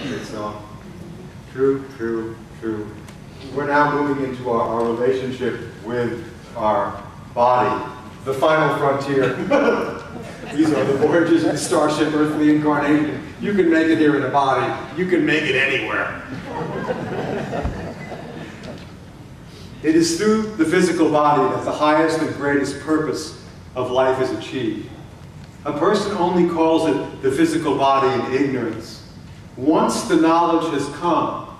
Great song. True, true, true. We're now moving into our relationship with our body, the final frontier. These are the voyages of the starship, earthly incarnation. You can make it here in a body. You can make it anywhere. It is through the physical body that the highest and greatest purpose of life is achieved. A person only calls it the physical body in ignorance. Once the knowledge has come,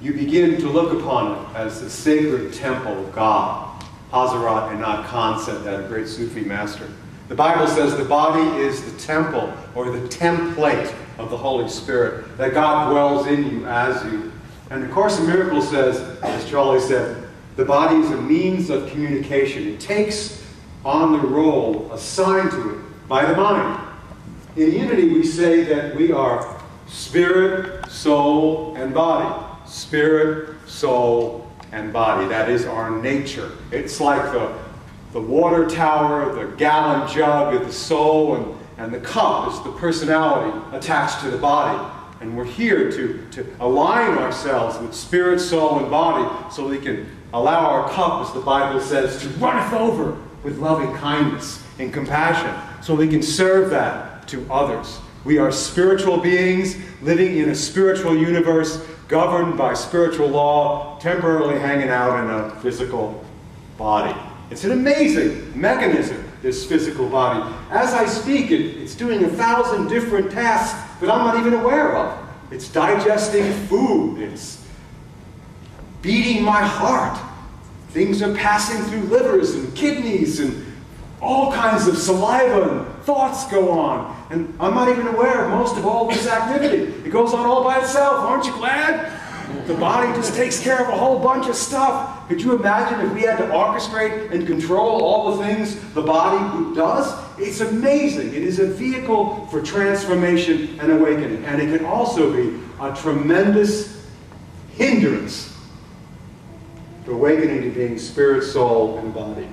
you begin to look upon it as the sacred temple of God. Hazrat Inat Khan said that, a great Sufi master. The Bible says the body is the temple, or the template of the Holy Spirit, that God dwells in you as you. And the Course in Miracles says, as Charlie said, the body is a means of communication. It takes on the role assigned to it by the mind. In unity, we say that we are spirit, soul, and body. Spirit, soul, and body. That is our nature. It's like the water tower, the gallon jug of the soul, and the cup is the personality attached to the body. And we're here to align ourselves with spirit, soul, and body so we can allow our cup, as the Bible says, to runneth over with loving kindness and compassion, so we can serve that to others. We are spiritual beings living in a spiritual universe, governed by spiritual law, temporarily hanging out in a physical body. It's an amazing mechanism, this physical body. As I speak, it's doing 1,000 different tasks that I'm not even aware of. It's digesting food. It's beating my heart. Things are passing through livers and kidneys, and all kinds of saliva and thoughts go on. And I'm not even aware of most of all this activity. It goes on all by itself. Aren't you glad? The body just takes care of a whole bunch of stuff. Could you imagine if we had to orchestrate and control all the things the body does? It's amazing. It is a vehicle for transformation and awakening. And it can also be a tremendous hindrance to awakening to being spirit, soul, and body.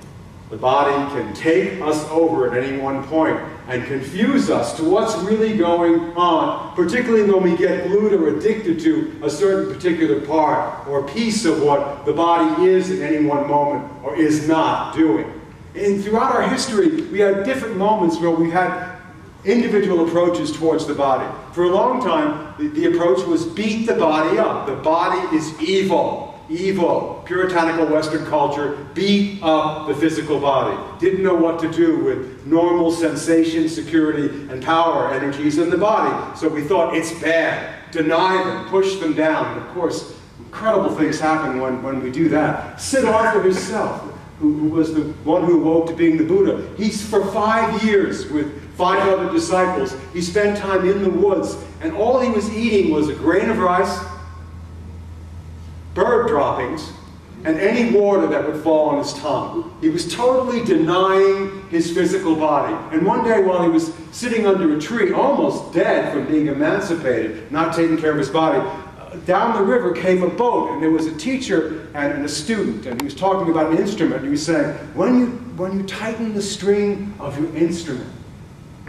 The body can take us over at any one point and confuse us to what's really going on, particularly when we get glued or addicted to a certain particular part or piece of what the body is at any one moment or is not doing. And throughout our history, we had different moments where we had individual approaches towards the body. For a long time, the approach was beat the body up. The body is evil. Evil, puritanical Western culture beat up the physical body. Didn't know what to do with normal sensation, security, and power energies in the body. So we thought it's bad. Deny them, push them down. And of course, incredible things happen when we do that. Siddhartha himself, who was the one who awoke to being the Buddha, he's for 5 years with 5 other disciples. He spent time in the woods, and all he was eating was a grain of rice, bird droppings, and any water that would fall on his tongue. He was totally denying his physical body. And one day while he was sitting under a tree, almost dead from being emancipated, not taking care of his body, down the river came a boat, and there was a teacher and a student, and he was talking about an instrument. He was saying, when you tighten the string of your instrument,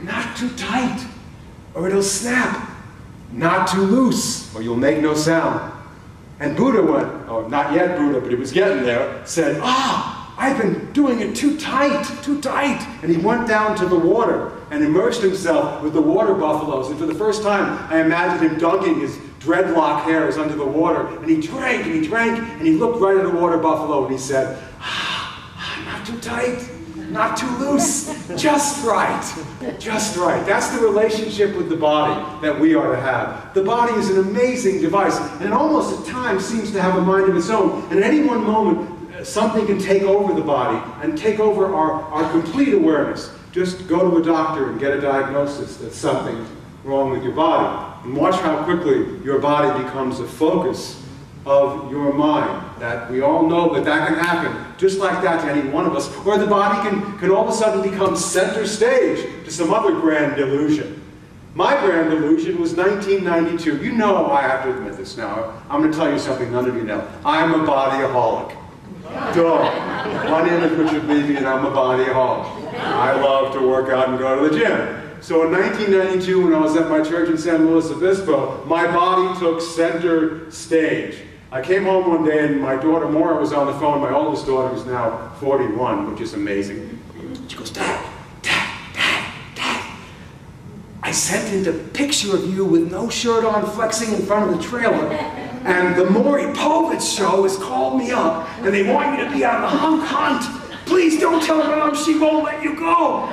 not too tight, or it'll snap. Not too loose, or you'll make no sound. And Buddha went, oh, not yet Buddha, but he was getting there, said, I've been doing it too tight, too tight. And he went down to the water and immersed himself with the water buffaloes. And for the first time, I imagined him dunking his dreadlock hairs under the water. And he drank, and he drank, and he looked right at the water buffalo, and he said, not too tight, not too loose, just right, just right. That's the relationship with the body that we are to have. The body is an amazing device, and it almost at times seems to have a mind of its own. And at any one moment, something can take over the body and take over our complete awareness. Just go to a doctor and get a diagnosis that something's wrong with your body. And watch how quickly your body becomes a focus of your mind. That we all know that that can happen just like that to any one of us. Or the body can all of a sudden become center stage to some other grand delusion. My grand delusion was 1992. You know, I have to admit this now. I'm going to tell you something none of you know. I'm a bodyaholic. Duh. One image which would leave me, and I'm a bodyaholic. I love to work out and go to the gym. So in 1992, when I was at my church in San Luis Obispo, my body took center stage. I came home one day and my daughter Maura was on the phone. My oldest daughter is now 41, which is amazing. She goes, Dad, I sent in a picture of you with no shirt on, flexing in front of the trailer. And the Maury Povich show has called me up, and they want you to be on the hunk hunt. Please don't tell Mom, she won't let you go.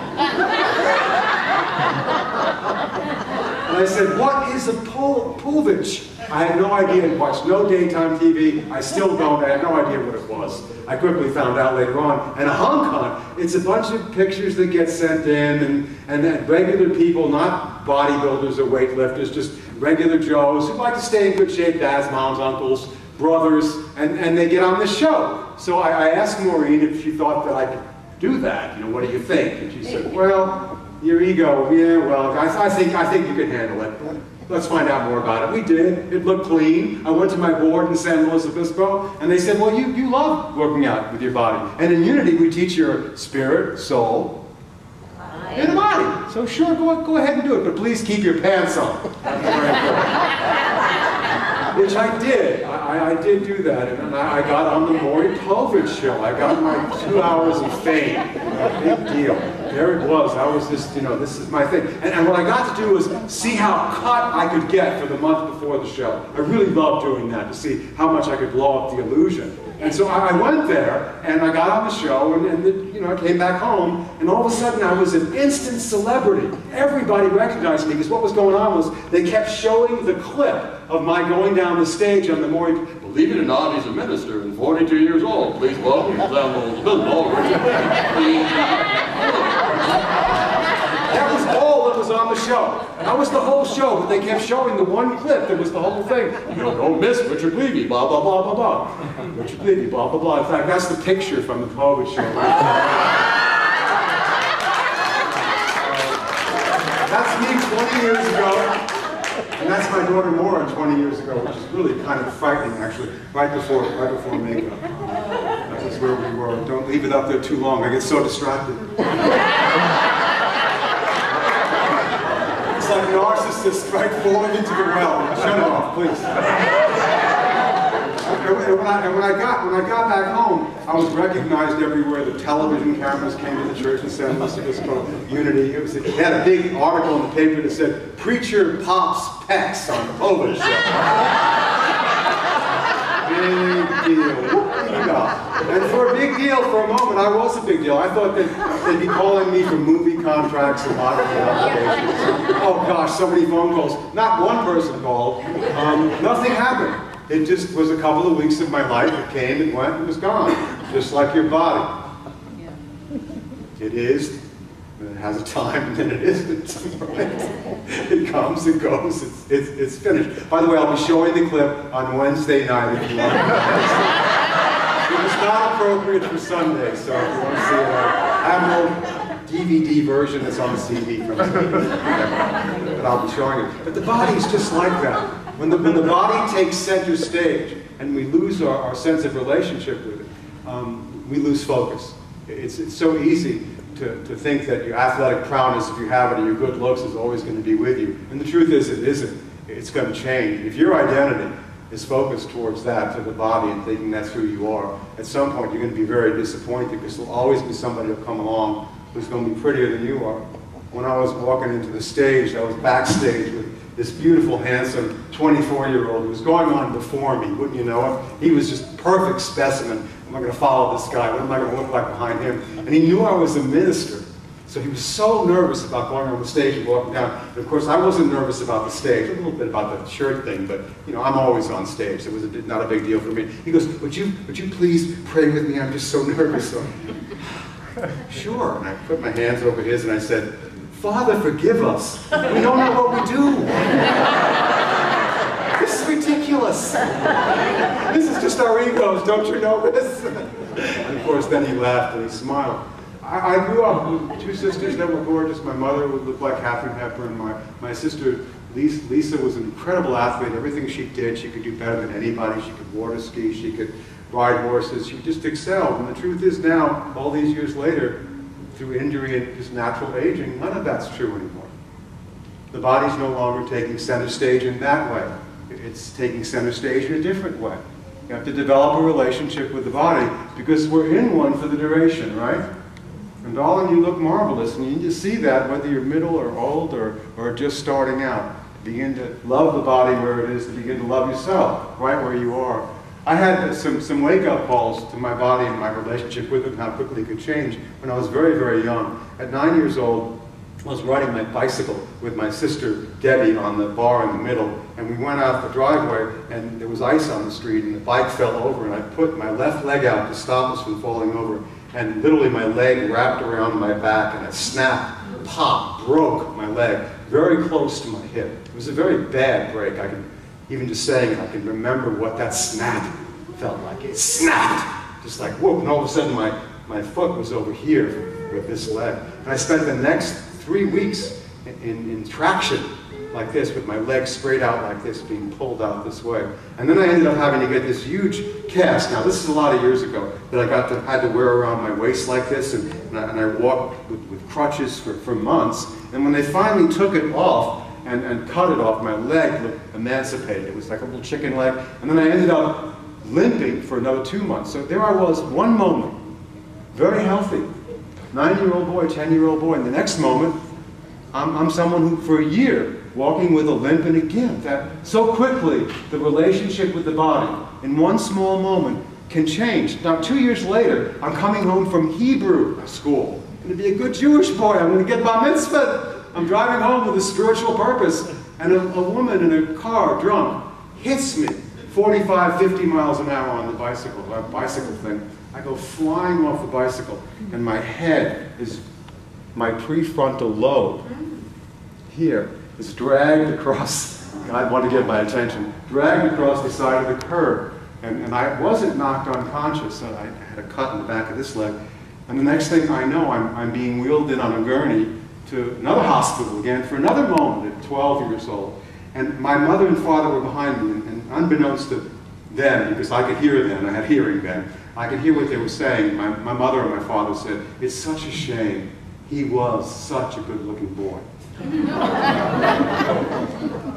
And I said, what is a Povich? I had no idea. I watched no daytime TV. I still don't. I had no idea what it was. I quickly found out later on. And a hunk hunt, it's a bunch of pictures that get sent in, and regular people, not bodybuilders or weightlifters, just regular Joes who like to stay in good shape, dads, moms, uncles, brothers, and they get on the show. So I asked Maureen if she thought that I could do that. You know, what do you think? And she said, well, your ego, yeah, well, I think you can handle it. Let's find out more about it. We did. It looked clean. I went to my board in San Luis Obispo, and they said, well, you love working out with your body. And in Unity, we teach your spirit, soul, and the body. So sure, go ahead and do it, but please keep your pants on. That's very important. Which I did. I did do that, and I got on the Maury Povich show. I got my 2 hours of fame. A big deal. There it was. I was just, you know, this is my thing. And what I got to do was see how cut I could get for the month before the show. I really loved doing that, to see how much I could blow up the illusion. And so I went there, and I got on the show, and you know, I came back home, and all of a sudden I was an instant celebrity. Everybody recognized me, because what was going on was they kept showing the clip of my going down the stage on the Maury. Believe it or not, he's a minister and 42 years old. Please welcome Sam That was all that was on the show. That was the whole show, but they kept showing the one clip that was the whole thing. You know, don't miss Richard Levy, blah, blah, blah, blah, blah. Richard Levy, blah, blah, blah. In fact, that's the picture from the Povich show. That's me 20 years ago. And that's my daughter Maura 20 years ago, which is really kind of frightening, actually, right before makeup. That was where we were. Don't leave it up there too long. I get so distracted. It's like narcissists right falling into the well. Shut it off, please. And when I got back home, I was recognized everywhere. The television cameras came to the church in San Luis Obispo, Unity. They had a big article in the paper that said, "Preacher pops pecs on the Povich show." Big deal. And for a big deal, for a moment, I was a big deal. I thought they'd be calling me for movie contracts and lottery applications. Oh gosh, so many phone calls. Not one person called. Nothing happened. It just was a couple of weeks of my life. It came and went and was gone, just like your body. It is, it has a time, and then it isn't. It comes and goes. It's finished. By the way, I'll be showing the clip on Wednesday night if you want. It was not appropriate for Sunday, so if you want to see it, I have no DVD version that's on the CD from Sunday, but I'll be showing it. But the body's just like that. When the body takes center stage and we lose our sense of relationship with it, we lose focus. It's so easy to think that your athletic prowess, if you have it, and your good looks is always going to be with you. And the truth is, it isn't. It's going to change. If your identity is focused towards that, to the body, and thinking that's who you are, at some point you're going to be very disappointed, because there'll always be somebody who'll come along who's going to be prettier than you are. When I was walking into the stage, I was backstage with this beautiful, handsome 24-year-old who was going on before me, wouldn't you know it? He was just perfect specimen. Am I going to follow this guy? What am I going to look like behind him? And he knew I was a minister. So he was so nervous about going on the stage and walking down. And of course, I wasn't nervous about the stage, a little bit about the shirt thing, but you know, I'm always on stage. It was not a big deal for me. He goes, would you please pray with me? I'm just so nervous. So, sure. And I put my hands over his and I said, Father, forgive us. We don't know what we do. This is ridiculous. This is just our egos, don't you know this? And of course, then he laughed and he smiled. I grew up with two sisters that were gorgeous. My mother would look like Katharine Hepburn. My sister, Lisa, was an incredible athlete. Everything she did, she could do better than anybody. She could water ski, she could ride horses. She just excelled. And the truth is now, all these years later, through injury and just natural aging, none of that's true anymore. the body's no longer taking center stage in that way. It's taking center stage in a different way. You have to develop a relationship with the body because we're in one for the duration, right? And darling, you look marvelous, and you need to see that whether you're middle or old or just starting out. Begin to love the body where it is, to begin to love yourself right where you are. I had some wake-up calls to my body and my relationship with it and how quickly it could change when I was very, very young. At 9 years old, I was riding my bicycle with my sister Debbie on the bar in the middle, and we went out the driveway, and there was ice on the street, and the bike fell over, and I put my left leg out to stop us from falling over, and literally my leg wrapped around my back, and it snapped, popped, broke my leg, very close to my hip. It was a very bad break. I can, even just saying it, I can remember what that snap felt like. It snapped, just like whoop, and all of a sudden my foot was over here with this leg. And I spent the next 3 weeks in traction like this, with my legs straight out like this, being pulled out this way. And then I ended up having to get this huge cast. Now this is a lot of years ago that I had to wear around my waist like this, and I walked with crutches for months. And when they finally took it off and cut it off, my leg looked emancipated. It was like a little chicken leg. And then I ended up limping for another 2 months. So there I was, one moment, very healthy, 9-year-old boy, 10-year-old boy, and the next moment, I'm someone who, for a year, walking with a limp and a gimp. That so quickly, the relationship with the body, in one small moment, can change. Now, 2 years later, I'm coming home from Hebrew school. I'm going to be a good Jewish boy. I'm going to get bar mitzvah. I'm driving home with a spiritual purpose, and a woman in a car, drunk, hits me 45, 50 miles an hour on the bicycle, that bicycle thing. I go flying off the bicycle, and my head is, my prefrontal lobe here is dragged across, God wanted to get my attention, dragged across the side of the curb. And I wasn't knocked unconscious, so I had a cut in the back of this leg. And the next thing I know, I'm being wheeled in on a gurney to another hospital again for another moment at 12 years old. And my mother and father were behind me, and unbeknownst to them, because I could hear them, I had hearing then, I could hear what they were saying. My mother and my father said, "It's such a shame. He was such a good-looking boy."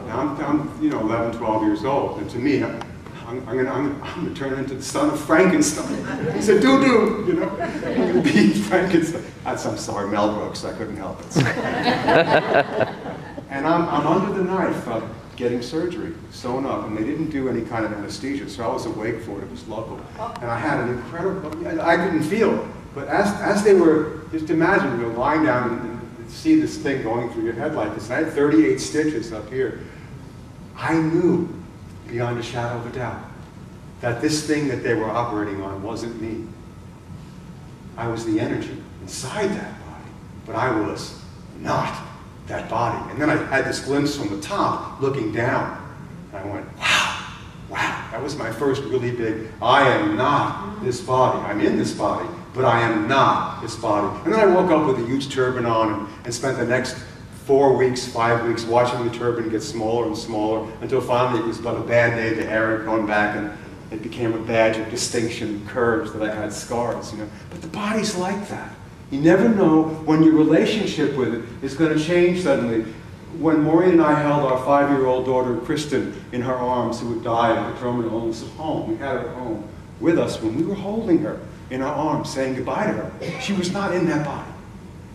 Now, I'm 11, 12 years old, and to me, I'm going to turn into the son of Frankenstein. He said, "Doo-doo," you know, I'm going to be Frankenstein. I'm sorry, Mel Brooks, I couldn't help it. And I'm under the knife getting surgery, sewn up, and they didn't do any kind of anesthesia, so I was awake for it. It was local. And I had an incredible, I couldn't feel it, but as they were, just imagine, you're lying down and see this thing going through your head like this. I had 38 stitches up here. I knew, beyond a shadow of a doubt, that this thing that they were operating on wasn't me. I was the energy inside that body, but I was not that body. And then I had this glimpse from the top, looking down, and I went, wow, wow. That was my first really big, I am not this body. I'm in this body, but I am not this body. And then I woke up with a huge turban on and spent the next 4 weeks, 5 weeks watching the turban get smaller and smaller until finally it was but a Band-Aid, the hair had gone back, and it became a badge of distinction, curves, that I had scars, you know. But the body's like that. You never know when your relationship with it is going to change suddenly. When Maureen and I held our 5-year-old daughter, Kristen, in her arms, who had died at the terminal illness at home, we had her at home with us when we were holding her in our arms, saying goodbye to her. She was not in that body.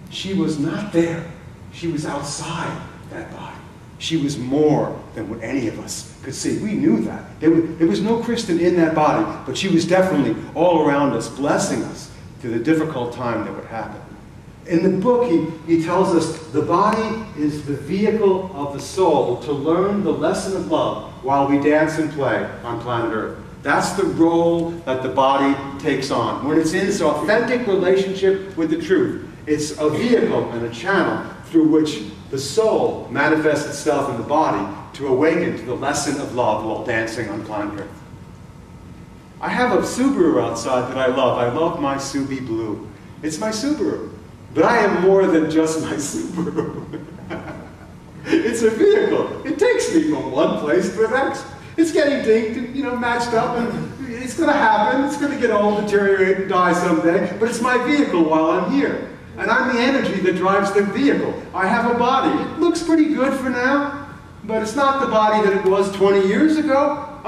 She was not there. She was outside that body. She was more than what any of us could see. We knew that. There was no Kristen in that body, but she was definitely all around us, blessing us through the difficult time that would happen. In the book, he tells us the body is the vehicle of the soul to learn the lesson of love while we dance and play on planet Earth. That's the role that the body takes on. When it's in its authentic relationship with the truth, it's a vehicle and a channel through which the soul manifests itself in the body to awaken to the lesson of love while dancing on planet Earth. I have a Subaru outside that I love. I love my Subi Blue. It's my Subaru. But I am more than just my Subaru. It's a vehicle. It takes me from one place to the next. It's getting dinked and, matched up, and it's going to happen. It's going to get old, deteriorate, and die someday. But it's my vehicle while I'm here. And I'm the energy that drives the vehicle. I have a body. It looks pretty good for now, but it's not the body that it was 20 years ago.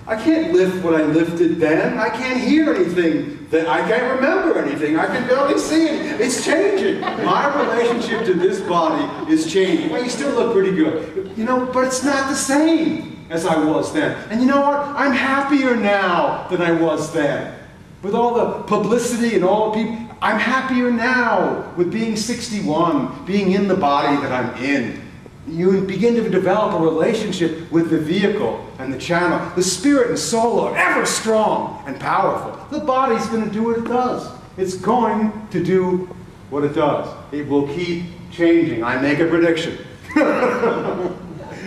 I can't lift what I lifted then. I can't hear anything. I can't remember anything. I can barely see it. It's changing. My relationship to this body is changing. Well, you still look pretty good. You know, but it's not the same as I was then. And you know what? I'm happier now than I was then. With all the publicity and all the people, I'm happier now with being 61, being in the body that I'm in. You begin to develop a relationship with the vehicle and the channel. The spirit and soul are ever strong and powerful. The body's going to do what it does. It's going to do what it does. It will keep changing. I make a prediction.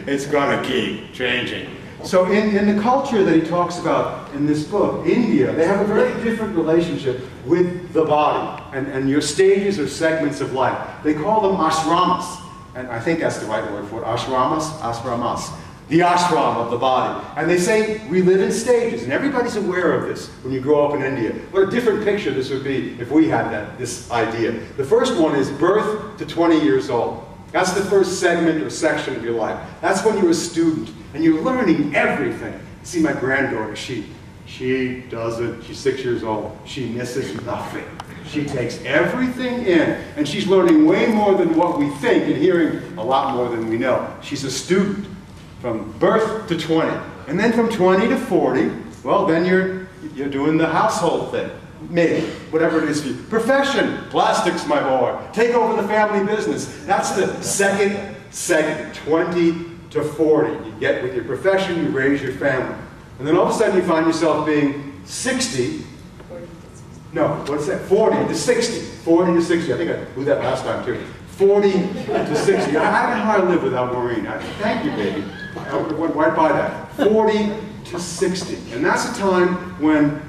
It's going to keep changing. So in the culture that he talks about in this book, India, they have a very different relationship with the body and your stages or segments of life. They call them ashramas. And I think that's the right word for it, ashramas, the ashram of the body. And they say we live in stages, and everybody's aware of this when you grow up in India. What a different picture this would be if we had this idea. The first one is birth to 20 years old. That's the first segment or section of your life. That's when you're a student, and you're learning everything. See my granddaughter, she does it, she's 6 years old. She misses nothing. She takes everything in, and she's learning way more than what we think and hearing a lot more than we know. She's a student from birth to 20. And then from 20 to 40, well, then you're doing the household thing. Maybe, whatever it is for you. Profession, plastics, my boy. Take over the family business. That's the second segment, 20 to 40. You get with your profession, you raise your family. And then all of a sudden you find yourself being 60. No, what's that? 40 to 60. 40 to 60. I think I blew that last time too. 40 to 60. I don't know how I live without Maureen. Thank you, baby. I went right by that. 40 to 60. And that's a time when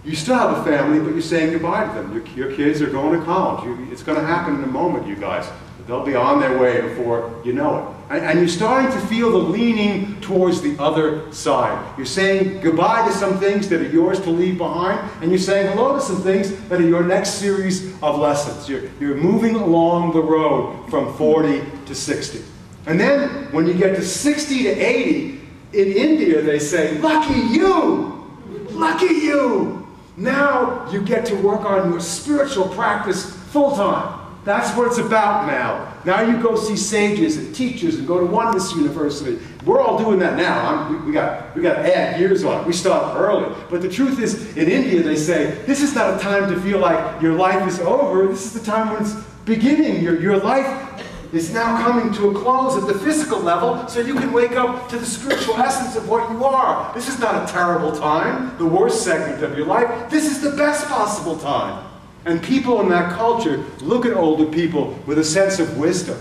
you still have a family, but you're saying goodbye to them. Your kids are going to college. It's going to happen in a moment, you guys. They'll be on their way before you know it. And you're starting to feel the leaning towards the other side. You're saying goodbye to some things that are yours to leave behind, and you're saying hello to some things that are your next series of lessons. You're moving along the road from 40 to 60. And then when you get to 60 to 80, in India they say, lucky you! Lucky you! Now you get to work on your spiritual practice full-time. That's what it's about now. Now you go see sages and teachers and go to Oneness University. We're all doing that now. We got to add years on it. We start early. But the truth is, in India they say, this is not a time to feel like your life is over. This is the time when it's beginning. Your life is now coming to a close at the physical level so you can wake up to the spiritual essence of what you are. This is not a terrible time, the worst segment of your life. This is the best possible time. And people in that culture look at older people with a sense of wisdom.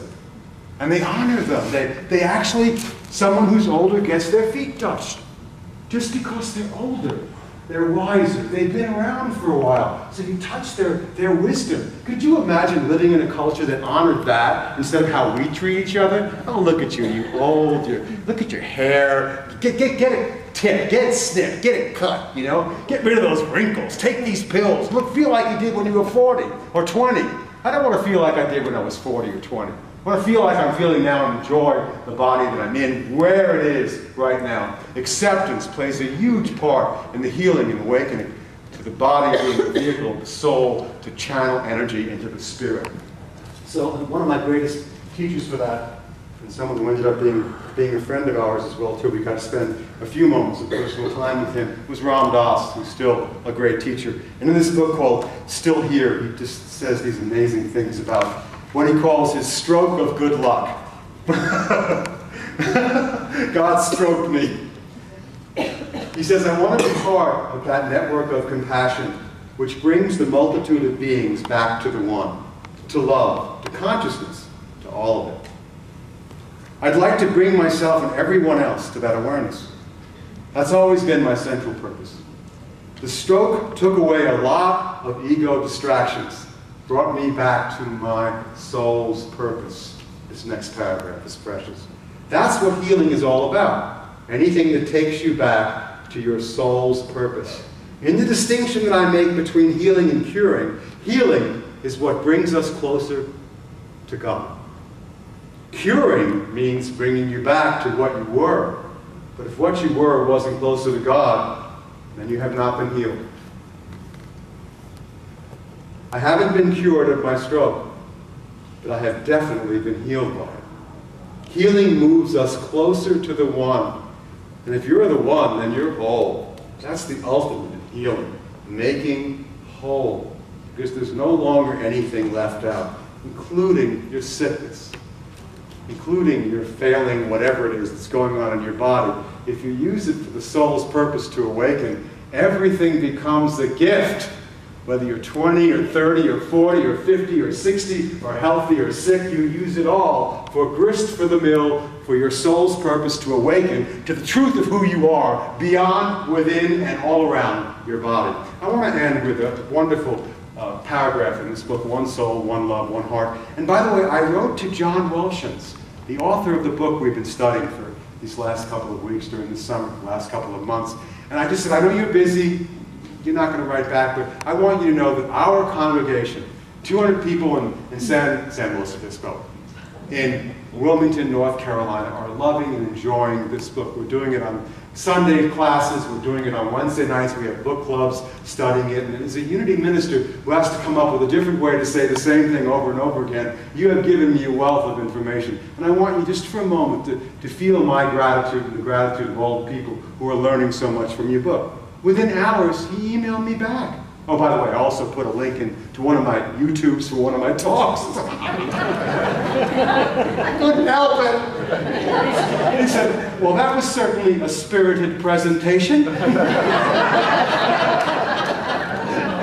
And they honor them. They actually, someone who's older gets their feet touched. Just because they're older. They're wiser. They've been around for a while. So you touch their wisdom. Could you imagine living in a culture that honored that instead of how we treat each other? Oh, look at you, you old. Look at your hair. Get it tipped. Get it snipped. Get it cut, you know? Get rid of those wrinkles. Take these pills. Feel like you did when you were 40 or 20. I don't want to feel like I did when I was 40 or 20. I want to feel like I'm feeling now and enjoy the body that I'm in, where it is right now. Acceptance plays a huge part in the healing and awakening to the body being the vehicle of the soul to channel energy into the spirit. So one of my greatest teachers for that, and someone who ended up being a friend of ours as well too, we got to spend a few moments of personal time with him, was Ram Dass, who's still a great teacher. And in this book called Still Here, he just says these amazing things about what he calls his stroke of good luck. God stroked me. He says, I want to be part of that network of compassion which brings the multitude of beings back to the one, to love, to consciousness, to all of it. I'd like to bring myself and everyone else to that awareness. That's always been my central purpose. The stroke took away a lot of ego distractions, brought me back to my soul's purpose. This next paragraph is precious. That's what healing is all about. Anything that takes you back to your soul's purpose. In the distinction that I make between healing and curing, Healing is what brings us closer to God. Curing means bringing you back to what you were. But if what you were wasn't closer to God, then you have not been healed. I haven't been cured of my stroke, but I have definitely been healed by it. Healing moves us closer to the one. And if you're the one, then you're whole. That's the ultimate in healing, making whole. Because there's no longer anything left out, including your sickness, including your failing, whatever it is that's going on in your body. If you use it for the soul's purpose to awaken, everything becomes a gift. Whether you're 20 or 30 or 40 or 50 or 60 or healthy or sick, you use it all for grist for the mill, for your soul's purpose to awaken to the truth of who you are, beyond, within, and all around your body. I want to end with a wonderful paragraph in this book, One Soul, One Love, One Heart. And by the way, I wrote to John Welshons, the author of the book we've been studying for these last couple of weeks during the summer, the last couple of months. And I just said, I know you're busy, you're not going to write back, but I want you to know that our congregation, 200 people in San Luis Obispo, in Wilmington, North Carolina, are loving and enjoying this book. We're doing it on Sunday classes, we're doing it on Wednesday nights, we have book clubs studying it, and as a Unity minister who has to come up with a different way to say the same thing over and over again, you have given me a wealth of information. And I want you just for a moment to feel my gratitude and the gratitude of all the people who are learning so much from your book. Within hours, he emailed me back. Oh, by the way, I also put a link in to one of my YouTubes for one of my talks. I couldn't help it. And he said, well, that was certainly a spirited presentation. I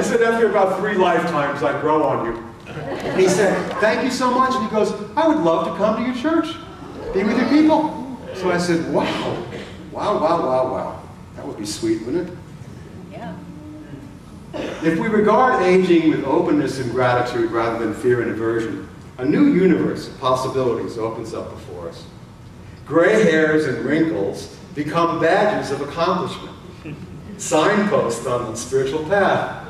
said, after about 3 lifetimes, I grow on you. And he said, thank you so much. And he goes, I would love to come to your church, be with your people. So I said, wow, wow, wow, wow, wow. That would be sweet, wouldn't it? If we regard aging with openness and gratitude rather than fear and aversion, a new universe of possibilities opens up before us. Gray hairs and wrinkles become badges of accomplishment, signposts on the spiritual path,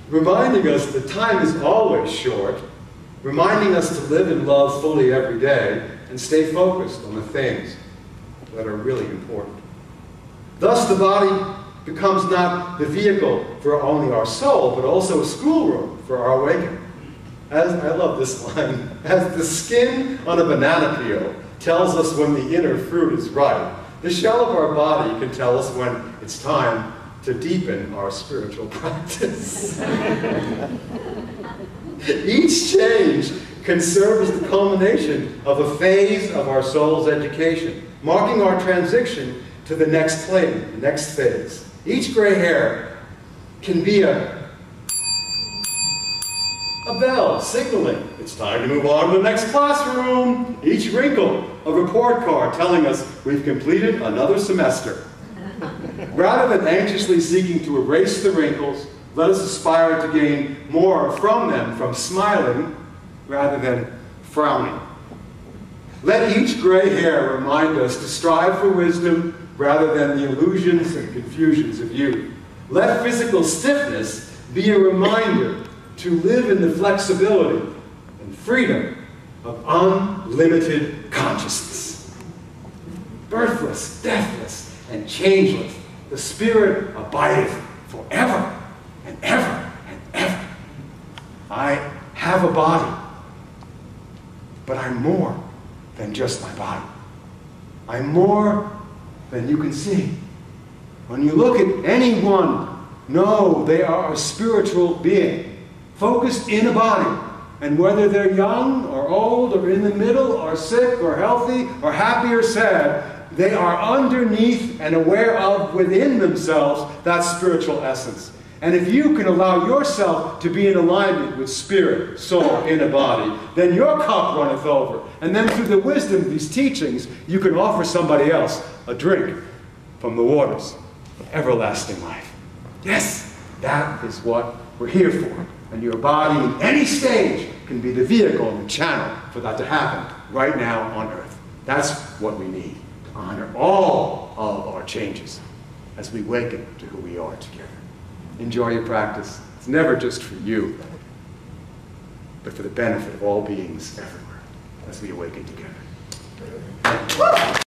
reminding us that time is always short, reminding us to live and love fully every day and stay focused on the things that are really important. Thus, the body becomes not the vehicle for only our soul, but also a schoolroom for our awakening. As I love this line, as the skin on a banana peel tells us when the inner fruit is ripe, the shell of our body can tell us when it's time to deepen our spiritual practice. Each change can serve as the culmination of a phase of our soul's education, marking our transition to the next plane, the next phase. Each gray hair can be a bell signaling it's time to move on to the next classroom. Each wrinkle, a report card telling us we've completed another semester. Rather than anxiously seeking to erase the wrinkles, let us aspire to gain more from them, from smiling rather than frowning. Let each gray hair remind us to strive for wisdom rather than the illusions and confusions of youth. Let physical stiffness be a reminder to live in the flexibility and freedom of unlimited consciousness. Birthless, deathless, and changeless, the Spirit abideth forever and ever and ever. I have a body, but I'm more than just my body. I'm more than you can see. When you look at anyone, know they are a spiritual being, focused in a body. And whether they're young or old or in the middle or sick or healthy or happy or sad, they are underneath and aware of within themselves that spiritual essence. And if you can allow yourself to be in alignment with spirit, soul, in a body, then your cup runneth over. And then through the wisdom of these teachings, you can offer somebody else a drink from the waters of everlasting life. Yes, that is what we're here for. And your body in any stage can be the vehicle and the channel for that to happen right now on earth. That's what we need to honor all of our changes as we waken to who we are together. Enjoy your practice. It's never just for you. but for the benefit of all beings everywhere, as we awaken together.